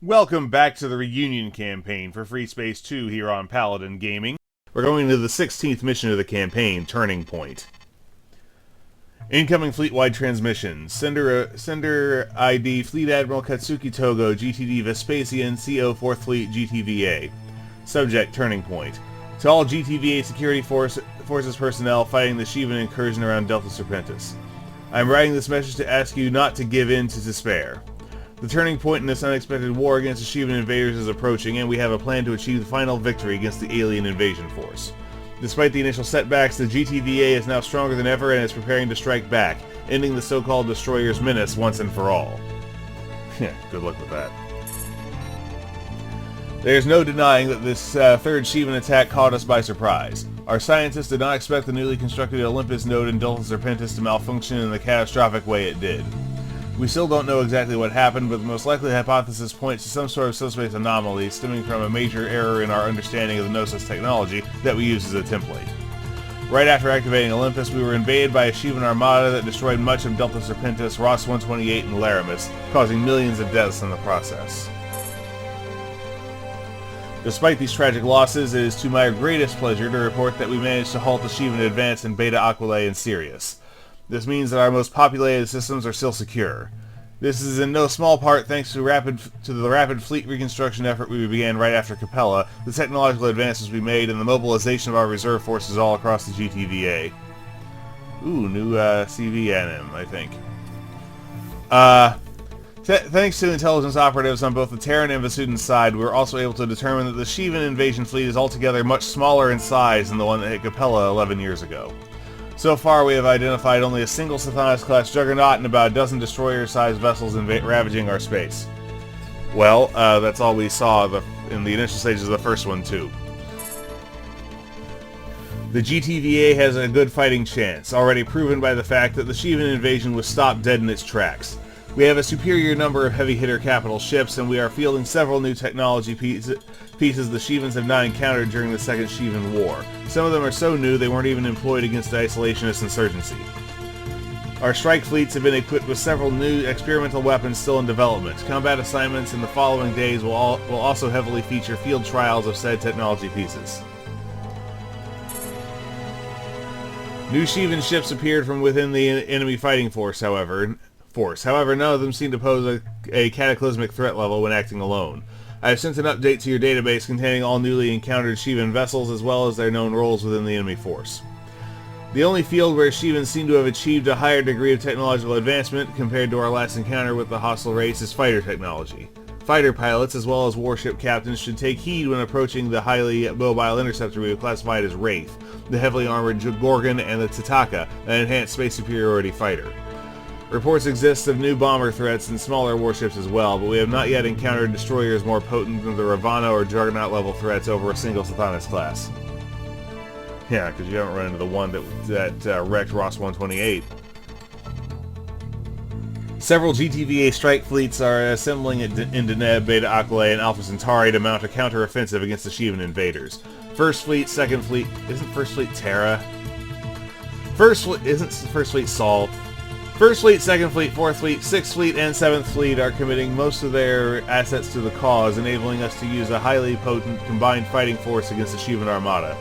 Welcome back to the reunion campaign for Freespace 2 here on Paladin Gaming. We're going to the 16th mission of the campaign, Turning Point. Incoming fleetwide transmission. Sender ID Fleet Admiral Katsuki Togo, GTD Vespasian, CO 4th Fleet, GTVA. Subject, Turning Point. To all GTVA security forces personnel fighting the Shivan incursion around Delta Serpentis. I am writing this message to ask you not to give in to despair. The turning point in this unexpected war against the Shivan invaders is approaching, and we have a plan to achieve the final victory against the alien invasion force. Despite the initial setbacks, the GTVA is now stronger than ever and is preparing to strike back, ending the so-called destroyer's menace once and for all. Good luck with that. There's no denying that this third Shivan attack caught us by surprise. Our scientists did not expect the newly constructed Olympus node in Delta Serpentis to malfunction in the catastrophic way it did. We still don't know exactly what happened, but the most likely hypothesis points to some sort of subspace anomaly stemming from a major error in our understanding of the Gnosis technology that we use as a template. Right after activating Olympus, we were invaded by a Shivan armada that destroyed much of Delta Serpentis, Ross 128, and Laramis, causing millions of deaths in the process. Despite these tragic losses, it is to my greatest pleasure to report that we managed to halt the Shivan advance in Beta Aquilae and Sirius. This means that our most populated systems are still secure. This is in no small part thanks to the rapid fleet reconstruction effort we began right after Capella, the technological advances we made, and the mobilization of our reserve forces all across the GTVA. Ooh, new CV anim, I think. Thanks to intelligence operatives on both the Terran and Vasudan side, we were also able to determine that the Shivan invasion fleet is altogether much smaller in size than the one that hit Capella 11 years ago. So far, we have identified only a single Sithanas-class juggernaut and about a dozen destroyer-sized vessels ravaging our space. Well, that's all we saw in the initial stages of the first one, too. The GTVA has a good fighting chance, already proven by the fact that the Shivan invasion was stopped dead in its tracks. We have a superior number of heavy-hitter capital ships, and we are fielding several new technology pieces the Shivans have not encountered during the Second Shivan War. Some of them are so new they weren't even employed against the isolationist insurgency. Our strike fleets have been equipped with several new experimental weapons still in development. Combat assignments in the following days will also heavily feature field trials of said technology pieces. New Shivan ships appeared from within the enemy fighting force, however. None of them seem to pose a cataclysmic threat level when acting alone. I have sent an update to your database containing all newly encountered Shivan vessels as well as their known roles within the enemy force. The only field where Shivans seem to have achieved a higher degree of technological advancement compared to our last encounter with the hostile race is fighter technology. Fighter pilots as well as warship captains should take heed when approaching the highly mobile interceptor we have classified as Wraith, the heavily armored Gorgon, and the Tataka, an enhanced space superiority fighter. Reports exist of new bomber threats and smaller warships as well, but we have not yet encountered destroyers more potent than the Ravana or Juggernaut level threats over a single Sithanas class. Yeah, because you haven't run into the one that wrecked Ross 128. Several GTVA strike fleets are assembling in Deneb, Beta Aquilae, and Alpha Centauri to mount a counter-offensive against the Shivan invaders. First Fleet, Second Fleet... Isn't First Fleet Terra? Isn't First Fleet Sol? First Fleet, Second Fleet, Fourth Fleet, Sixth Fleet, and Seventh Fleet are committing most of their assets to the cause, enabling us to use a highly potent combined fighting force against the Shivan Armada.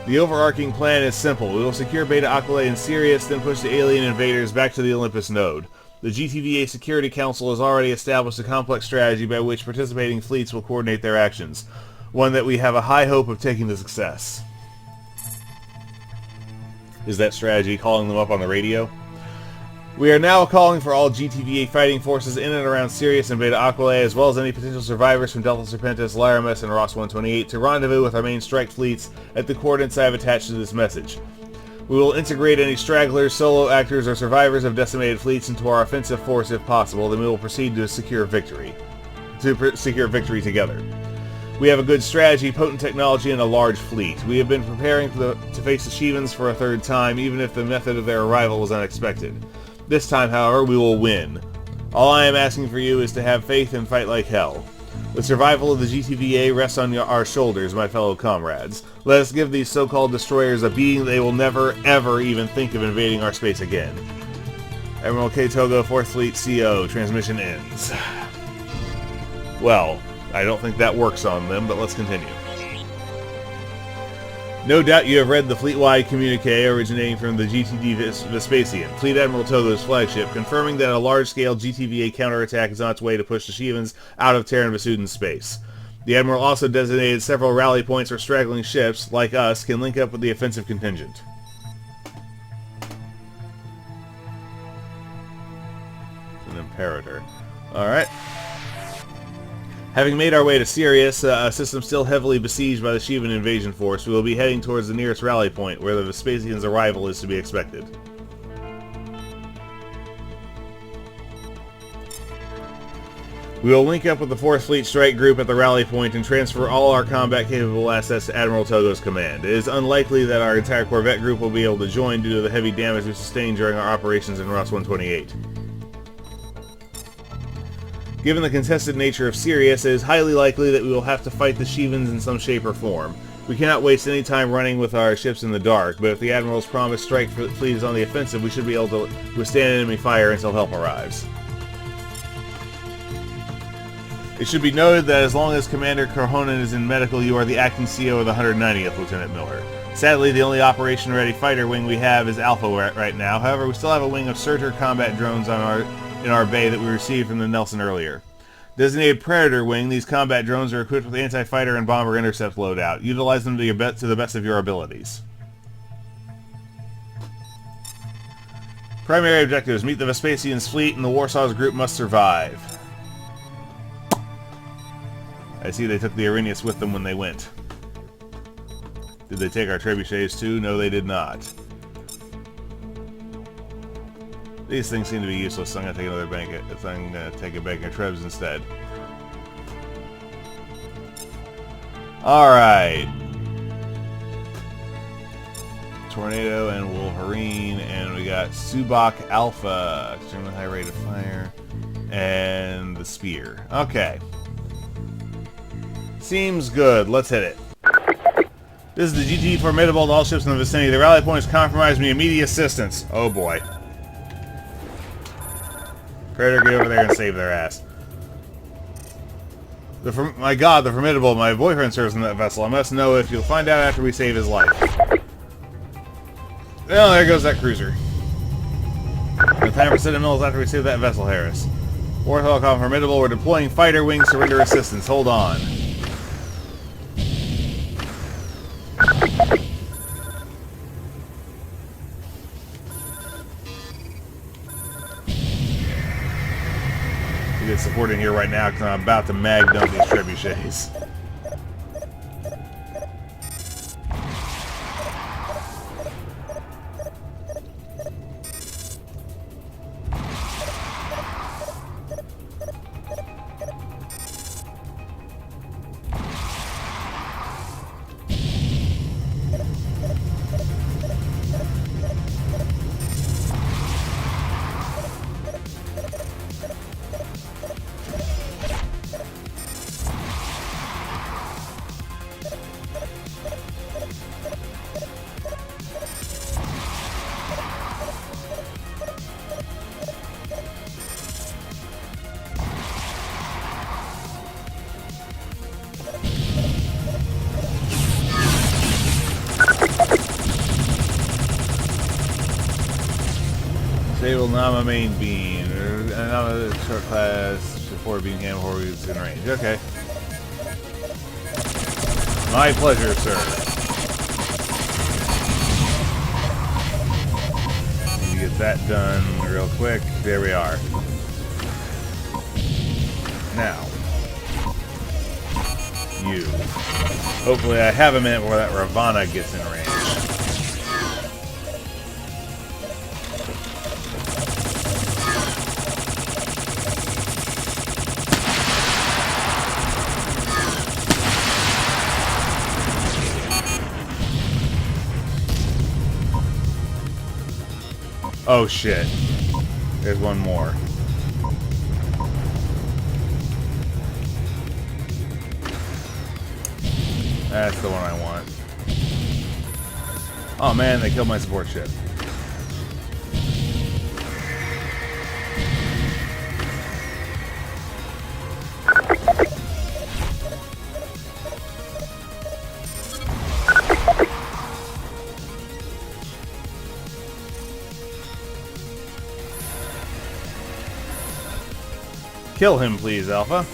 The overarching plan is simple. We will secure Beta Aquilae and Sirius, then push the alien invaders back to the Olympus node. The GTVA Security Council has already established a complex strategy by which participating fleets will coordinate their actions, one that we have a high hope of taking to success. Is that strategy calling them up on the radio? We are now calling for all GTVA fighting forces in and around Sirius and Beta Aquilae, as well as any potential survivors from Delta Serpentis, Laramis, and Ross 128 to rendezvous with our main strike fleets at the coordinates I have attached to this message. We will integrate any stragglers, solo actors, or survivors of decimated fleets into our offensive force if possible, then we will proceed to secure victory. Together. We have a good strategy, potent technology, and a large fleet. We have been preparing to face the Shivans for a third time, even if the method of their arrival was unexpected. This time, however, we will win. All I am asking for you is to have faith and fight like hell. The survival of the GTVA rests on our shoulders, my fellow comrades. Let us give these so-called destroyers a beating they will never, ever even think of invading our space again. Admiral K. Togo, 4th Fleet, CO. Transmission ends. Well, I don't think that works on them, but let's continue. No doubt you have read the fleetwide communique originating from the GTD Vespasian, Fleet Admiral Togo's flagship, confirming that a large-scale GTVA counterattack is on its way to push the Shivans out of Terran Vasudan space. The Admiral also designated several rally points where straggling ships, like us, can link up with the offensive contingent. An Imperator. Alright. Having made our way to Sirius, a system still heavily besieged by the Shivan invasion force, we will be heading towards the nearest rally point, where the Vespasian's arrival is to be expected. We will link up with the 4th Fleet Strike Group at the rally point and transfer all our combat-capable assets to Admiral Togo's command. It is unlikely that our entire corvette group will be able to join due to the heavy damage we sustained during our operations in Ross 128. Given the contested nature of Sirius, it is highly likely that we will have to fight the Shivans in some shape or form. We cannot waste any time running with our ships in the dark, but if the Admiral's promised strike fleet is on the offensive, we should be able to withstand enemy fire until help arrives. It should be noted that as long as Commander Korhonen is in medical, you are the acting CO of the 190th, Lieutenant Miller. Sadly, the only operation-ready fighter wing we have is Alpha right now. However, we still have a wing of Surtur combat drones in our bay that we received from the Nelson earlier. Designated Predator Wing, these combat drones are equipped with anti-fighter and bomber intercept loadout. Utilize them to the best of your abilities. Primary objectives: meet the Vespasian's fleet, and the Warsaw's group must survive. I see they took the Arrhenius with them when they went. Did they take our trebuchets too? No, they did not. These things seem to be useless, so I'm gonna take another bank. I'm gonna take a bank of Trebs instead. Alright. Tornado and Wolverine, and we got Subak Alpha, extremely high rate of fire, and the Spear. Okay. Seems good. Let's hit it. This is the GT Formidable to all ships in the vicinity. The rally point is compromised. Me immediate assistance. Oh boy. Predator, get over there and save their ass. My god, the Formidable. My boyfriend serves in that vessel. I must know if you'll find out after we save his life. Well, there goes that cruiser. The time for Citadels after we save that vessel, Harris. Warthog on Formidable. We're deploying fighter wings to render assistance. Hold on. We get support in here right now because I'm about to mag dump these trebuchets. Disable Nama main beam. Nama short class before being handled before it's in range. Okay. My pleasure, sir. Need to get that done real quick. There we are. Now. You. Hopefully I have a minute before that Ravana gets in range. Oh shit. There's one more. That's the one I want. Oh man, they killed my support ship. Kill him, please, Alpha.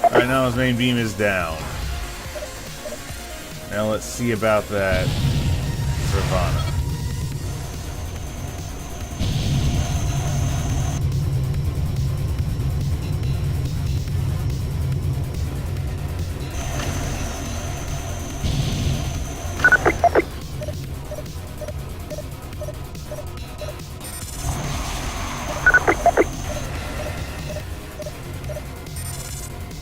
Alright, now his main beam is down. Now let's see about that Ravana.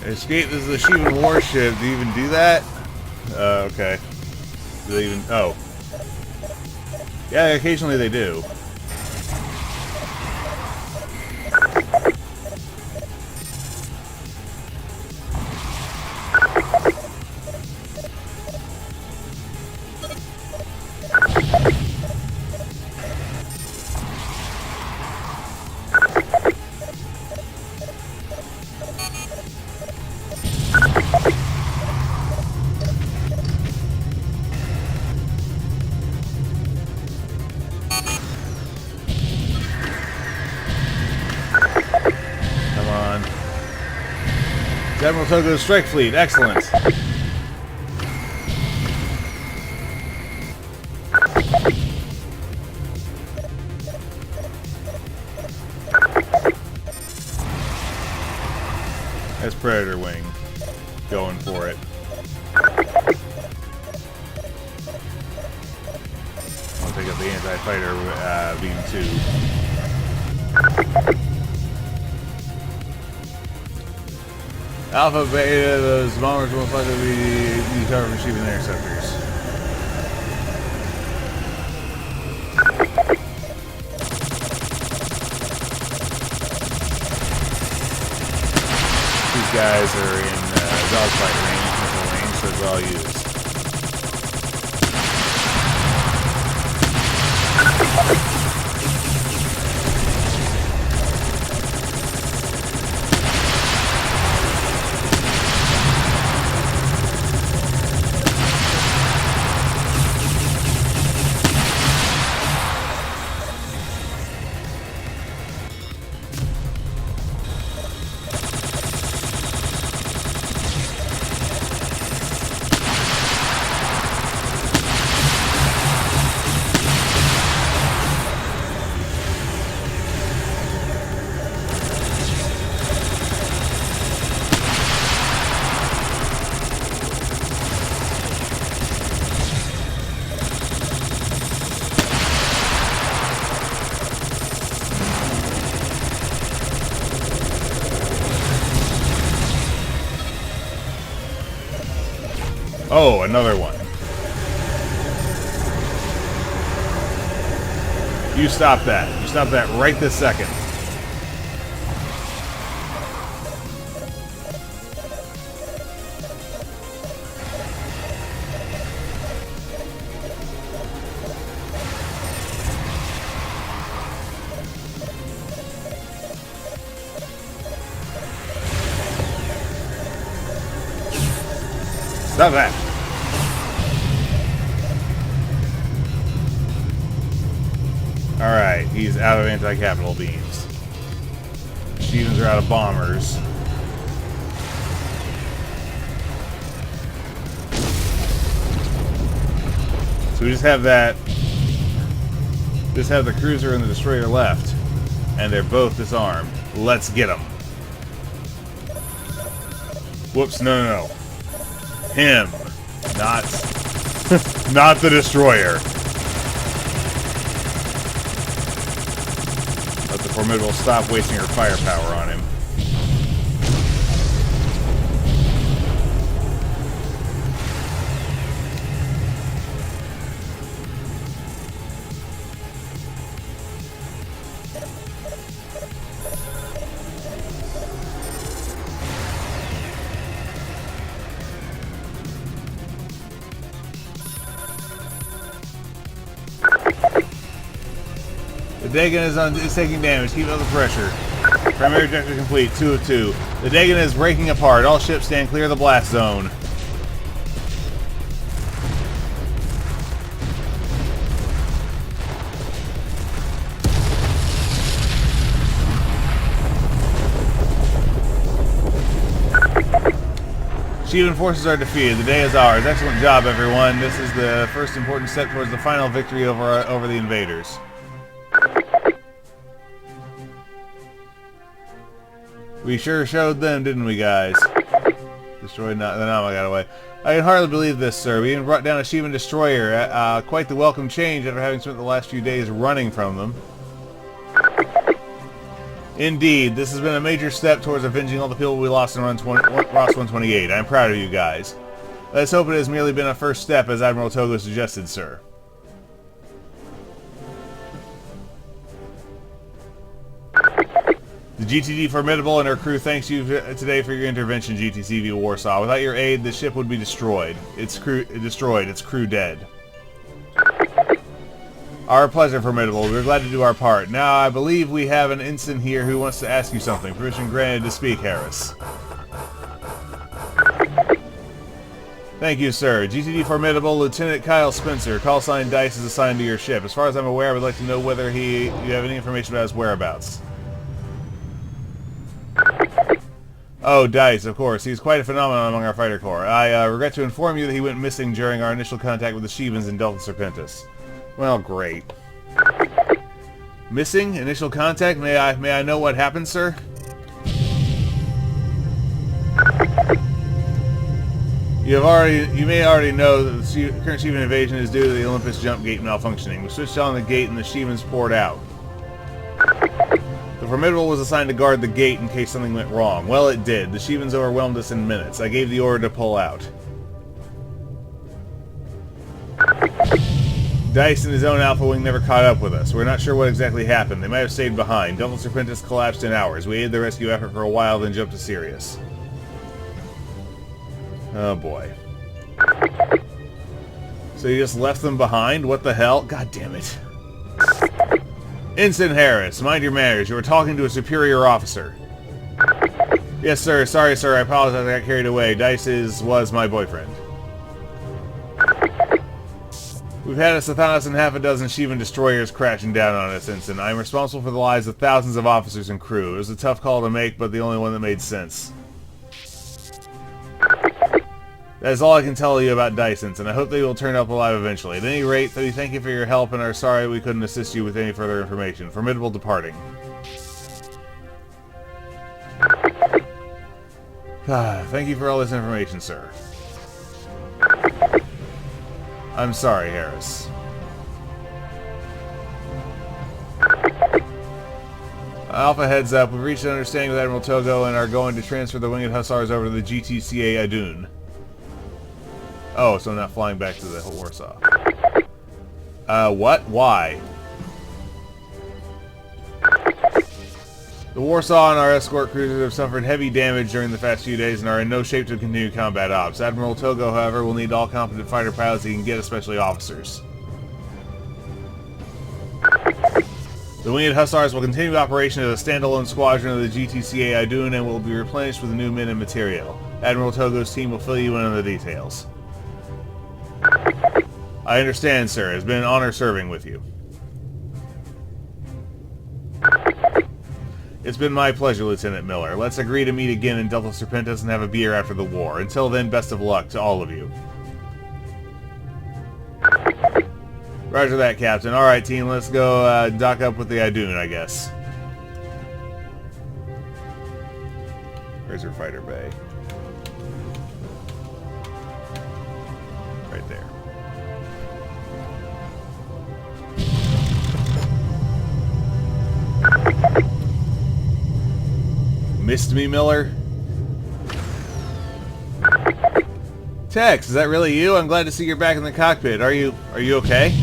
Escape is the Shivan warship. Do you even do that? Okay. Do they even... Oh. Yeah, occasionally they do. Admiral Togo's strike fleet, excellent. That's Predator Wing. Going for it. I'll take up the anti-fighter beam 2. Alpha, Beta, those bombers will most likely be covered from Shivan interceptors. These guys are in dogfight range, missile range, so it's well used. Oh, another one. You stop that. You stop that right this second. Stop that. Alright, he's out of anti-capital beams. Shivans are out of bombers. So we just have that. Just have the cruiser and the destroyer left. And they're both disarmed. Let's get them. Whoops, no. Him. Not... not the destroyer. Let the Formidable stop wasting her firepower on him. The Dagon is taking damage. Keep up the pressure. Primary objective complete. 2 of 2. The Dagon is breaking apart. All ships stand clear of the blast zone. Shivan forces are defeated. The day is ours. Excellent job, everyone. This is the first important step towards the final victory over the invaders. We sure showed them, didn't we, guys? Destroyed the Nama got away. I can hardly believe this, sir. We even brought down a Shivan destroyer. Quite the welcome change after having spent the last few days running from them. Indeed, this has been a major step towards avenging all the people we lost in Ross 128. I am proud of you guys. Let's hope it has merely been a first step, as Admiral Togo suggested, sir. The GTD Formidable and her crew thanks you today for your intervention, GTCv Warsaw. Without your aid, the ship would be destroyed. Its crew dead. Our pleasure, Formidable. We're glad to do our part. Now, I believe we have an ensign here who wants to ask you something. Permission granted to speak, Harris. Thank you, sir. GTD Formidable, Lieutenant Kyle Spencer. Call sign Dice is assigned to your ship. As far as I'm aware, I would like to know whether you have any information about his whereabouts. Oh, Dice, of course. He's quite a phenomenon among our fighter corps. I regret to inform you that he went missing during our initial contact with the Shivans in Delta Serpentis. Well, great. Missing? Initial contact? May I know what happened, sir? You may already know that the current Shivan invasion is due to the Olympus jump gate malfunctioning. We switched on the gate and the Shivans poured out. The Formidable was assigned to guard the gate in case something went wrong. Well, it did. The Shivans overwhelmed us in minutes. I gave the order to pull out. Dice and his own Alpha Wing never caught up with us. We're not sure what exactly happened. They might have stayed behind. Delta Serpentis collapsed in hours. We aided the rescue effort for a while, then jumped to Sirius. Oh boy. So you just left them behind? What the hell? God damn it. Ensign Harris, mind your manners. You were talking to a superior officer. Yes, sir. Sorry, sir. I apologize. I got carried away. Dice was my boyfriend. We've had us half a dozen Shivan destroyers crashing down on us, Ensign. I am responsible for the lives of thousands of officers and crew. It was a tough call to make, but the only one that made sense. That is all I can tell you about Dice, Ensign. I hope they will turn up alive eventually. At any rate, we thank you for your help and are sorry we couldn't assist you with any further information. Formidable departing. Thank you for all this information, sir. I'm sorry, Harris. Alpha heads up. We've reached an understanding with Admiral Togo and are going to transfer the Winged Hussars over to the GTCa Adun. Oh, so I'm not flying back to the Warsaw. What? Why? The Warsaw and our escort cruisers have suffered heavy damage during the past few days and are in no shape to continue combat ops. Admiral Togo, however, will need all competent fighter pilots he can get, especially officers. The Winged Hussars will continue operation as a standalone squadron of the GTCa Adun and will be replenished with new men and material. Admiral Togo's team will fill you in on the details. I understand, sir. It has been an honor serving with you. It's been my pleasure, Lieutenant Miller. Let's agree to meet again in Delta Serpentis and have a beer after the war. Until then, best of luck to all of you. Roger that, Captain. Alright, team, let's go dock up with the Adun, I guess. Where's your fighter bay? Right there. Missed me, Miller? Tex, is that really you? I'm glad to see you're back in the cockpit. Are you okay?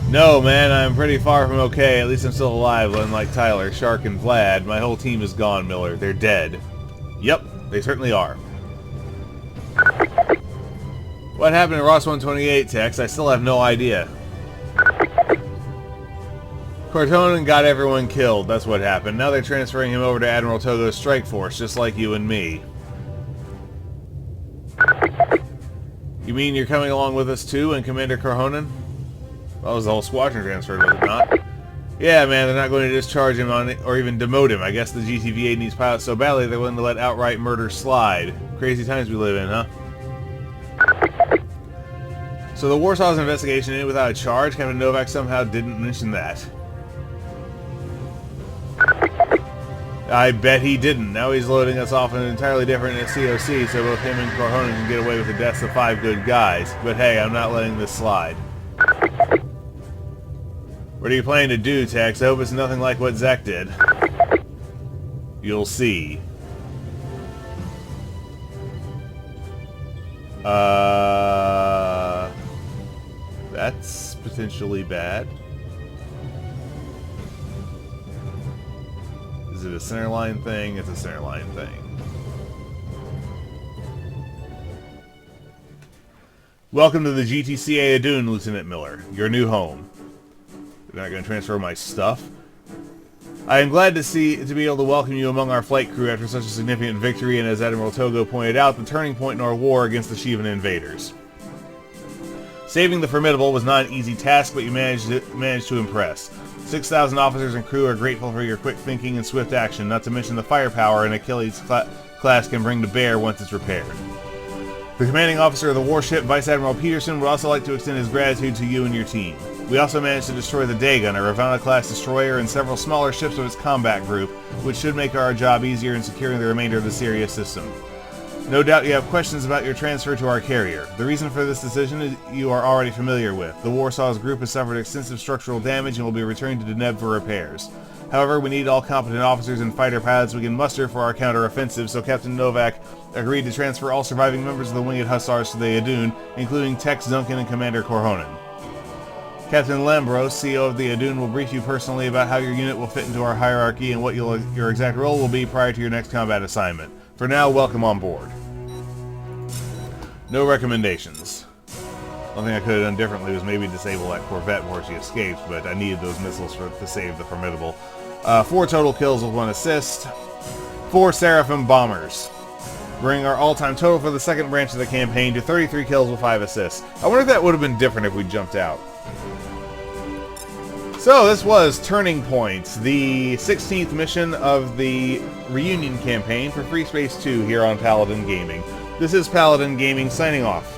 No, man, I'm pretty far from okay. At least I'm still alive, unlike Tyler, Shark, and Vlad. My whole team is gone, Miller. They're dead. Yep, they certainly are. What happened to Ross 128, Tex? I still have no idea. Cortonan got everyone killed, that's what happened. Now they're transferring him over to Admiral Togo's strike force, just like you and me. You mean you're coming along with us too, and Commander Corhonen? That was the whole squadron transferred, was it not? Yeah, man, they're not going to discharge him on it, or even demote him. I guess the GTVA needs pilots so badly they're willing to let outright murder slide. Crazy times we live in, huh? So the Warsaw's investigation ended without a charge? Captain Novak somehow didn't mention that. I bet he didn't. Now he's loading us off in an entirely different COC, so both him and Corhonen can get away with the deaths of 5 good guys. But hey, I'm not letting this slide. What are you planning to do, Tex? I hope it's nothing like what Zek did. You'll see. That's potentially bad. Is it a centerline thing? It's a centerline thing. Welcome to the GTCv Adun, Lieutenant Miller. Your new home. You're not going to transfer my stuff? I am glad to be able to welcome you among our flight crew after such a significant victory, and as Admiral Togo pointed out, the turning point in our war against the Shivan invaders. Saving the Formidable was not an easy task, but you managed to impress. 6,000 officers and crew are grateful for your quick thinking and swift action, not to mention the firepower an Achilles class can bring to bear once it's repaired. The commanding officer of the warship, Vice Admiral Peterson, would also like to extend his gratitude to you and your team. We also managed to destroy the Dagon, a Ravana-class destroyer, and several smaller ships of its combat group, which should make our job easier in securing the remainder of the Sirius system. No doubt you have questions about your transfer to our carrier. The reason for this decision you are already familiar with. The Warsaw's group has suffered extensive structural damage and will be returning to Deneb for repairs. However, we need all competent officers and fighter pilots we can muster for our counter-offensive, so Captain Novak agreed to transfer all surviving members of the Winged Hussars to the Adun, including Tex Duncan and Commander Corhonen. Captain Lambros, CEO of the Adun, will brief you personally about how your unit will fit into our hierarchy and what your exact role will be prior to your next combat assignment. For now, welcome on board. No recommendations. One thing I could have done differently was maybe disable that Corvette before she escapes, but I needed those missiles to save the Formidable. 4 total kills with 1 assist. 4 Seraphim bombers. Bring our all-time total for the second branch of the campaign to 33 kills with 5 assists. I wonder if that would have been different if we jumped out. So this was Turning Point, the 16th mission of the Reunion campaign for Freespace 2 here on Paladin Gaming. This is Paladin Gaming signing off.